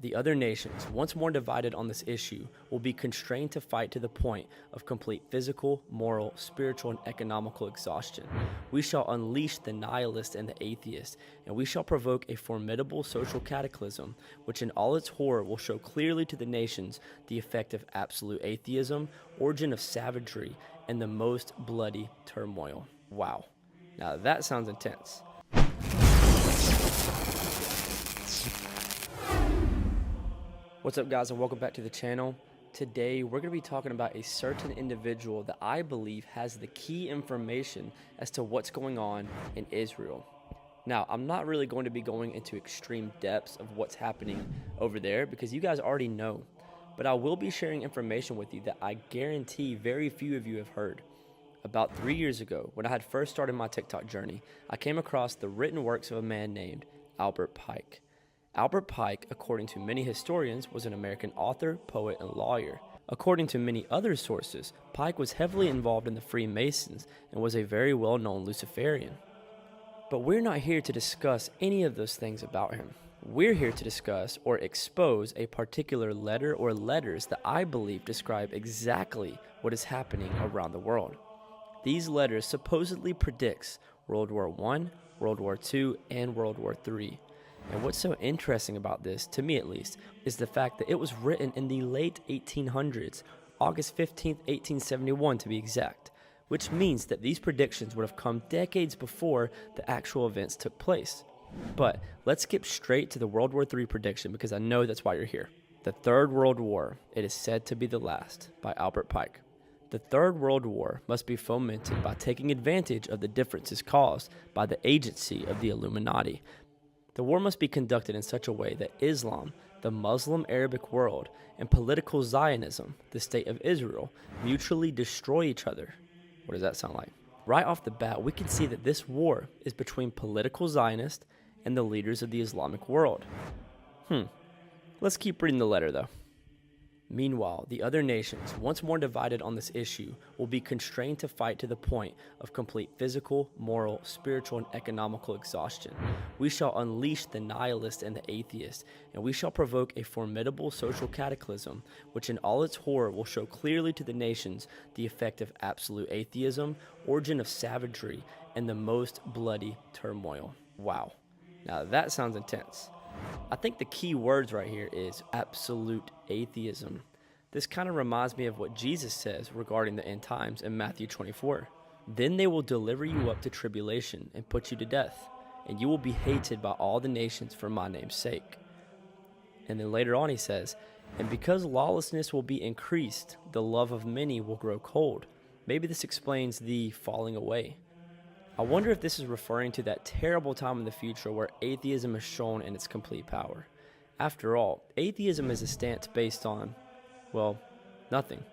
The other nations, once more divided on this issue, will be constrained to fight to the point of complete physical, moral, spiritual, and economical exhaustion. We shall unleash the nihilist and the atheist, and we shall provoke a formidable social cataclysm, which in all its horror will show clearly to the nations the effect of absolute atheism, origin of savagery, and the most bloody turmoil. Wow. Now that sounds intense. What's up, guys, and welcome back to the channel. Today we're going to be talking about a certain individual that I believe has the key information as to what's going on in Israel. Now, I'm not really going to be going into extreme depths of what's happening over there because you guys already know, but I will be sharing information with you that I guarantee very few of you have heard. About 3 years ago, when I had first started my TikTok journey, I came across the written works of a man named Albert Pike. Albert Pike, according to many historians, was an American author, poet, and lawyer. According to many other sources, Pike was heavily involved in the Freemasons and was a very well-known Luciferian. But we're not here to discuss any of those things about him. We're here to discuss or expose a particular letter or letters that I believe describe exactly what is happening around the world. These letters supposedly predicts World War I, World War II, and World War III. And what's so interesting about this, to me at least, is the fact that it was written in the late 1800s, August 15th, 1871 to be exact, which means that these predictions would have come decades before the actual events took place. But let's skip straight to the World War III prediction because I know that's why you're here. The Third World War, it is said to be the last, by Albert Pike. The Third World War must be fomented by taking advantage of the differences caused by the agency of the Illuminati. The war must be conducted in such a way that Islam, the Muslim Arabic world, and political Zionism, the state of Israel, mutually destroy each other. What does that sound like? Right off the bat, we can see that this war is between political Zionists and the leaders of the Islamic world. Let's keep reading the letter though. Meanwhile, the other nations, once more divided on this issue, will be constrained to fight to the point of complete physical, moral, spiritual, and economical exhaustion. We shall unleash the nihilist and the atheist, and we shall provoke a formidable social cataclysm, which in all its horror will show clearly to the nations the effect of absolute atheism, origin of savagery, and the most bloody turmoil. Wow. Now that sounds intense. I think the key words right here is absolute atheism. This kind of reminds me of what Jesus says regarding the end times in Matthew 24. Then they will deliver you up to tribulation and put you to death, and you will be hated by all the nations for my name's sake. And then later on he says, and because lawlessness will be increased, the love of many will grow cold. Maybe this explains the falling away. I wonder if this is referring to that terrible time in the future where atheism is shown in its complete power. After all, atheism is a stance based on, well, nothing.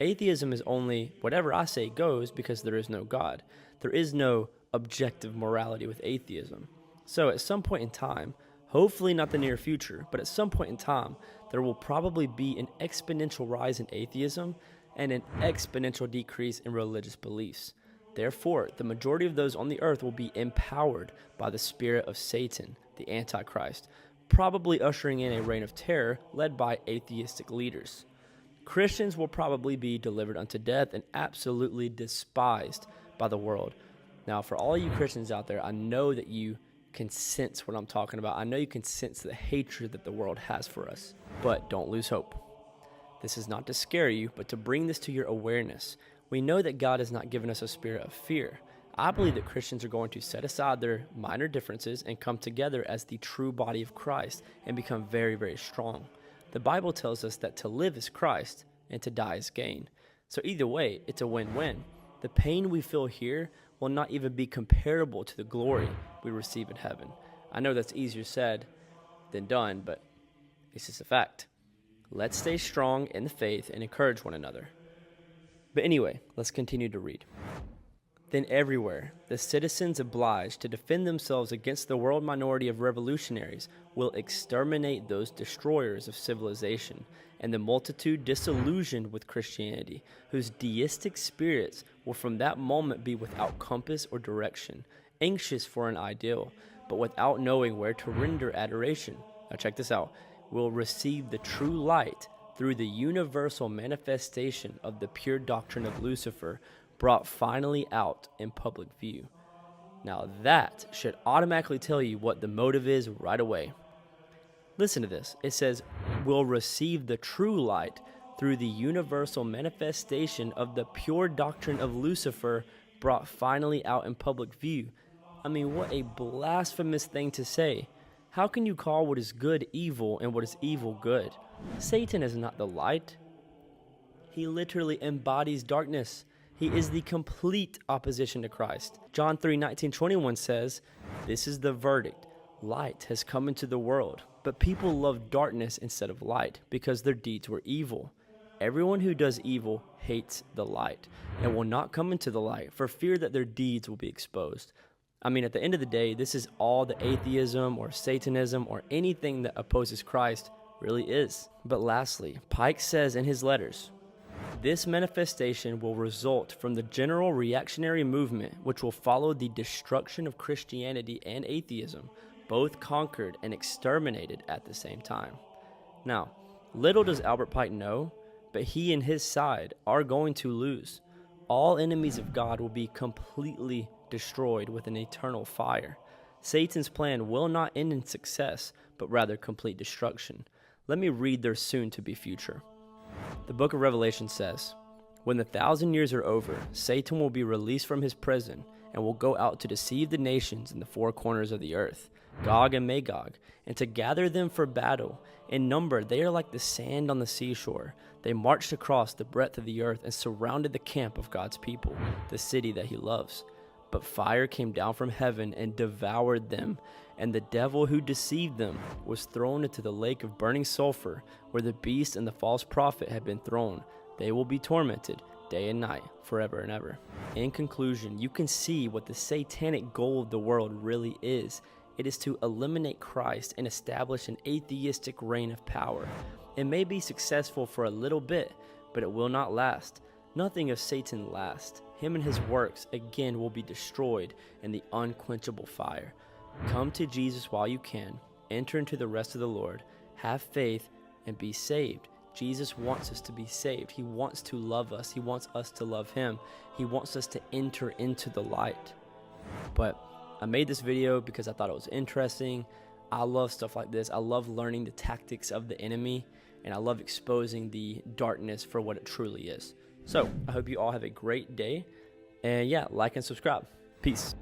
Atheism is only whatever I say goes because there is no God. There is no objective morality with atheism. So at some point in time, hopefully not the near future, but at some point in time, there will probably be an exponential rise in atheism and an exponential decrease in religious beliefs. Therefore, the majority of those on the earth will be empowered by the spirit of Satan, the Antichrist, probably ushering in a reign of terror led by atheistic leaders. Christians will probably be delivered unto death and absolutely despised by the world. Now, for all you Christians out there, I know that you can sense what I'm talking about. I know you can sense the hatred that the world has for us, but don't lose hope. This is not to scare you, but to bring this to your awareness. We know that God has not given us a spirit of fear. I believe that Christians are going to set aside their minor differences and come together as the true body of Christ and become very, very strong. The Bible tells us that to live is Christ and to die is gain. So either way, it's a win-win. The pain we feel here will not even be comparable to the glory we receive in heaven. I know that's easier said than done, but it's just a fact. Let's stay strong in the faith and encourage one another. But anyway, let's continue to read. Then everywhere, the citizens obliged to defend themselves against the world minority of revolutionaries will exterminate those destroyers of civilization, and the multitude disillusioned with Christianity, whose deistic spirits will from that moment be without compass or direction, anxious for an ideal, but without knowing where to render adoration. Now check this out. will receive the true light through the universal manifestation of the pure doctrine of Lucifer brought finally out in public view. Now that should automatically tell you what the motive is right away. Listen to this. It says, will receive the true light through the universal manifestation of the pure doctrine of Lucifer brought finally out in public view. I mean, what a blasphemous thing to say. How can you call what is good evil and what is evil good? Satan is not the light. He literally embodies darkness. He is the complete opposition to Christ. John 3:19-21 says, this is the verdict. Light has come into the world, but people love darkness instead of light because their deeds were evil. Everyone who does evil hates the light and will not come into the light for fear that their deeds will be exposed. I mean, at the end of the day, this is all the atheism or Satanism or anything that opposes Christ really is. But lastly, Pike says in his letters, this manifestation will result from the general reactionary movement which will follow the destruction of Christianity and atheism, both conquered and exterminated at the same time. Now, little does Albert Pike know, but he and his side are going to lose. All enemies of God will be completely destroyed with an eternal fire. Satan's plan will not end in success, but rather complete destruction. Let me read their soon-to-be future. The book of Revelation says, when the 1,000 years are over, Satan will be released from his prison and will go out to deceive the nations in the four corners of the earth, Gog and Magog, and to gather them for battle. In number, they are like the sand on the seashore. They marched across the breadth of the earth and surrounded the camp of God's people, the city that he loves. But fire came down from heaven and devoured them, and the devil who deceived them was thrown into the lake of burning sulfur, where the beast and the false prophet had been thrown. They will be tormented day and night, forever and ever. In conclusion, you can see what the satanic goal of the world really is. It is to eliminate Christ and establish an atheistic reign of power. It may be successful for a little bit, but it will not last. Nothing of Satan lasts. Him and his works again will be destroyed in the unquenchable fire. Come to Jesus while you can. Enter into the rest of the Lord. Have faith and be saved. Jesus wants us to be saved. He wants to love us. He wants us to love him. He wants us to enter into the light. But I made this video because I thought it was interesting. I love stuff like this. I love learning the tactics of the enemy, and I love exposing the darkness for what it truly is. So I hope you all have a great day, and yeah, like and subscribe. Peace.